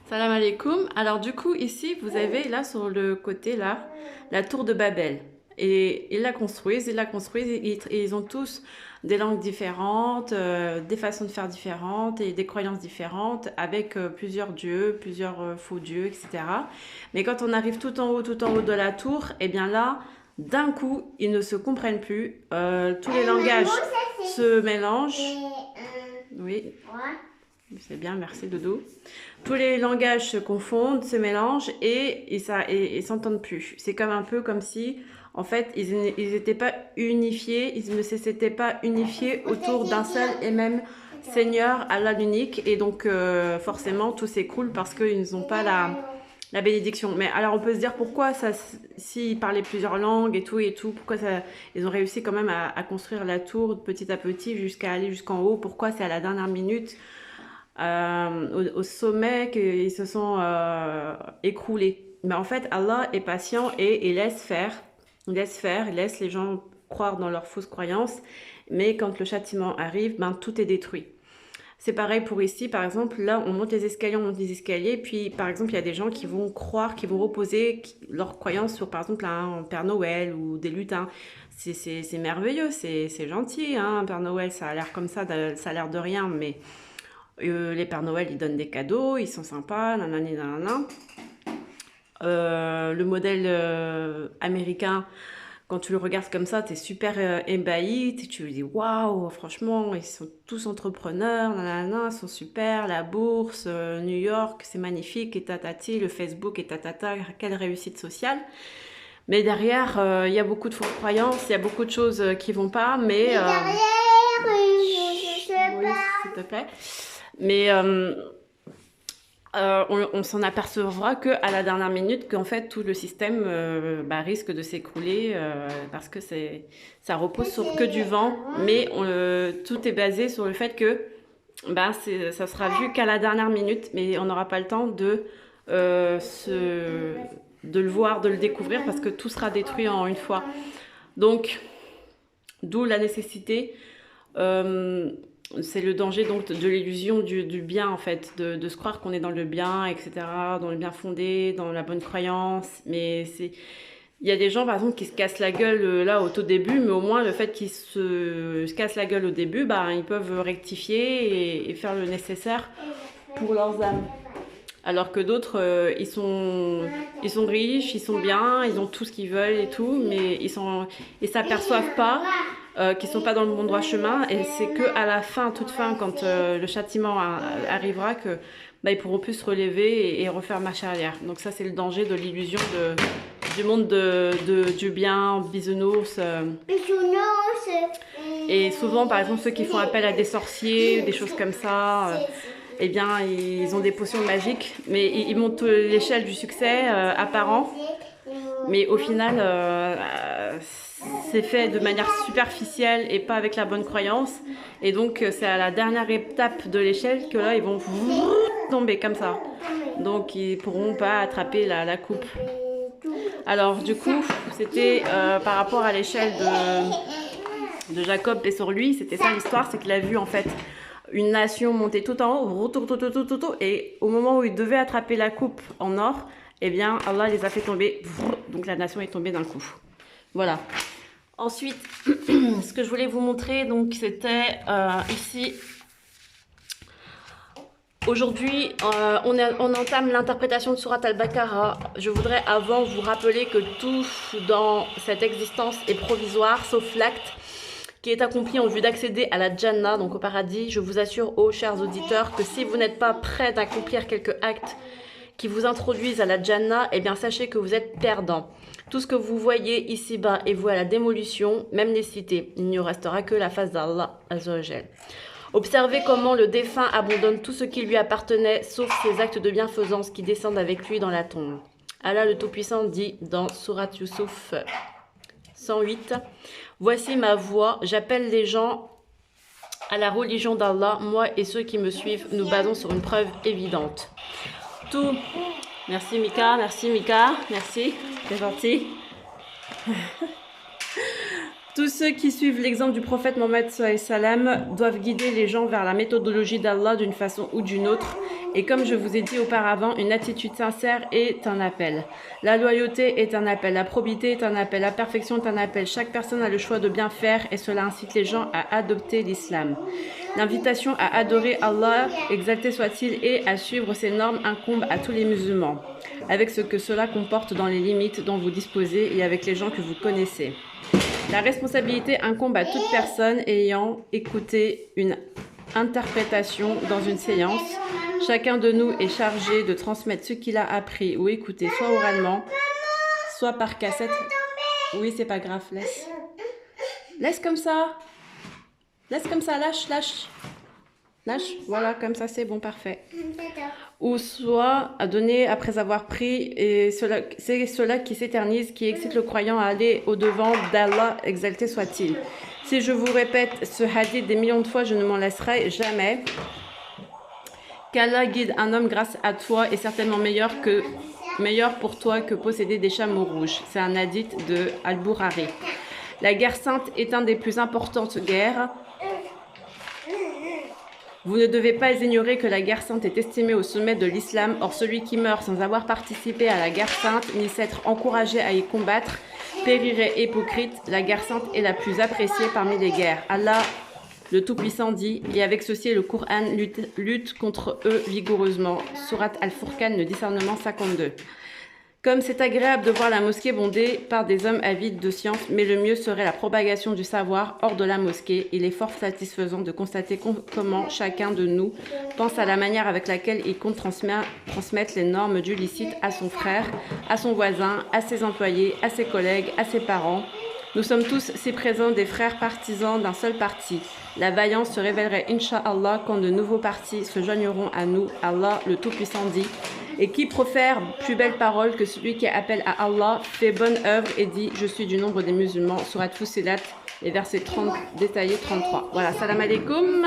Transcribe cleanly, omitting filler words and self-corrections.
Salam alaikum. Alors du coup ici vous avez là sur le côté là la tour de Babel et ils la construisent et ils ont tous des langues différentes, des façons de faire différentes et des croyances différentes avec plusieurs dieux, plusieurs faux dieux, etc. Mais quand on arrive tout en haut de la tour, et bien là d'un coup ils ne se comprennent plus, tous les langages se mélangent. Oui. C'est bien, merci Dodo. Tous les langages se confondent, se mélangent et s'entendent plus. C'est comme un peu comme si, en fait, ils n'étaient pas unifiés, ils ne s'étaient pas unifiés autour d'un seul et même Seigneur, Allah l'unique. Et donc, forcément, tout s'écroule parce qu'ils n'ont pas la bénédiction. Mais alors, on peut se dire pourquoi ça, s'ils parlaient plusieurs langues et tout, pourquoi ça, ils ont réussi quand même à construire la tour petit à petit jusqu'à aller jusqu'en haut. Pourquoi c'est à la dernière minute au sommet qu'ils se sont écroulés. Mais en fait, Allah est patient et il laisse faire. Il laisse les gens croire dans leurs fausses croyances. Mais quand le châtiment arrive, ben, tout est détruit. C'est pareil pour ici, par exemple, là on monte les escaliers, puis par exemple il y a des gens qui vont croire, qui vont reposer leurs croyances sur par exemple un Père Noël ou des lutins. C'est merveilleux, c'est gentil, hein, un Père Noël, ça a l'air comme ça a l'air de rien, mais les Pères Noël, ils donnent des cadeaux, ils sont sympas, nanani, nanana. Le modèle américain, quand tu le regardes comme ça, tu es super ébahi, tu lui dis waouh, franchement, ils sont tous entrepreneurs, nanana, ils sont super, la bourse, New York, c'est magnifique, et tatati, le Facebook, et tatata, quelle réussite sociale. Mais derrière, il y a beaucoup de fausses croyances, il y a beaucoup de choses qui vont pas, mais. Oui, s'il te plaît. Mais on s'en apercevra qu'à la dernière minute qu'en fait tout le système risque de s'écrouler parce que ça repose sur que du vent, mais tout est basé sur le fait que ça sera vu qu'à la dernière minute, mais on n'aura pas le temps de le voir, de le découvrir parce que tout sera détruit en une fois. Donc, d'où la nécessité. C'est le danger donc de l'illusion du bien en fait, de se croire qu'on est dans le bien, etc., dans le bien fondé, dans la bonne croyance. Mais il y a des gens par exemple qui se cassent la gueule là au tout début, mais au moins le fait qu'ils se cassent la gueule au début, ils peuvent rectifier et faire le nécessaire pour leurs âmes. Alors que d'autres, ils sont riches, ils sont bien, ils ont tout ce qu'ils veulent et tout, mais ils s'aperçoivent pas qu'ils sont pas dans le bon droit chemin. Et c'est que à la fin, toute fin, quand le châtiment arrivera, que ils pourront plus se relever et refaire marche arrière. Donc ça, c'est le danger de l'illusion du monde du bien, bisounours. Et souvent, par exemple, ceux qui font appel à des sorciers, des choses comme ça. Eh bien, ils ont des potions magiques, mais ils montent l'échelle du succès apparent. Mais au final, c'est fait de manière superficielle et pas avec la bonne croyance. Et donc, c'est à la dernière étape de l'échelle que là, ils vont tomber comme ça. Donc, ils pourront pas attraper la coupe. Alors, du coup, c'était par rapport à l'échelle de Jacob et sur lui, c'était ça l'histoire, c'est qu'il a vu en fait une nation monter tout en haut, et au moment où il devait attraper la coupe en or, eh bien, Allah les a fait tomber. Donc la nation est tombée d'un coup. Voilà. Ensuite, ce que je voulais vous montrer, donc, c'était ici. Aujourd'hui, on entame l'interprétation de Surat al-Baqarah. Je voudrais avant vous rappeler que tout dans cette existence est provisoire, sauf l'acte qui est accompli en vue d'accéder à la Jannah, donc au paradis. Je vous assure, ô chers auditeurs, que si vous n'êtes pas prêts d'accomplir quelques actes qui vous introduisent à la Jannah, eh bien sachez que vous êtes perdants. Tout ce que vous voyez ici-bas est voué à la démolition, même les cités. Il n'y restera que la face d'Allah Azza wa Jal. Observez comment le défunt abandonne tout ce qui lui appartenait, sauf ses actes de bienfaisance qui descendent avec lui dans la tombe. Allah le Tout-Puissant dit dans Surat Yusuf 108, « Voici ma voix, j'appelle les gens à la religion d'Allah, moi et ceux qui me suivent, nous basons sur une preuve évidente. » Tout. Merci Mika, merci, c'est gentil. Tous ceux qui suivent l'exemple du prophète Mohammed sallam doivent guider les gens vers la méthodologie d'Allah d'une façon ou d'une autre Et comme je vous ai dit auparavant, une attitude sincère est un appel. La loyauté est un appel, la probité est un appel, la perfection est un appel. Chaque personne a le choix de bien faire et cela incite les gens à adopter l'islam. L'invitation à adorer Allah, exalté soit-il, et à suivre ses normes incombe à tous les musulmans, avec ce que cela comporte dans les limites dont vous disposez et avec les gens que vous connaissez. La responsabilité incombe à toute personne ayant écouté une interprétation dans une séance. Chacun de nous est chargé de transmettre ce qu'il a appris ou écouté, soit oralement, soit par cassette. Oui, c'est pas grave, laisse. Laisse comme ça. Laisse comme ça, lâche, lâche. Lâche, voilà, comme ça, c'est bon, parfait. Ou soit à donner après avoir pris, et c'est cela qui s'éternise, qui excite le croyant à aller au-devant d'Allah, exalté soit-il. Si je vous répète ce hadith des millions de fois, je ne m'en laisserai jamais. Qu'Allah guide un homme grâce à toi est certainement meilleur pour toi que posséder des chameaux rouges. C'est un hadith de Al-Bukhari. La guerre sainte est une des plus importantes guerres. Vous ne devez pas ignorer que la guerre sainte est estimée au sommet de l'islam. Or, celui qui meurt sans avoir participé à la guerre sainte, ni s'être encouragé à y combattre, périrait hypocrite. La guerre sainte est la plus appréciée parmi les guerres. Allah, le Tout-Puissant, dit, et avec ceci, le Coran lutte contre eux vigoureusement. Sourate Al-Furqan, le discernement 52. Comme c'est agréable de voir la mosquée bondée par des hommes avides de science, mais le mieux serait la propagation du savoir hors de la mosquée. Il est fort satisfaisant de constater comment chacun de nous pense à la manière avec laquelle il compte transmettre les normes du licite à son frère, à son voisin, à ses employés, à ses collègues, à ses parents. Nous sommes tous si présents des frères partisans d'un seul parti. La vaillance se révélerait, Inch'Allah, quand de nouveaux partis se joigneront à nous. Allah, le Tout-Puissant, dit. Et qui profère plus belle parole que celui qui appelle à Allah, fait bonne œuvre et dit, je suis du nombre des musulmans. Surat Fussilat, et verset 30, détaillé 33. Voilà, salam alaikum.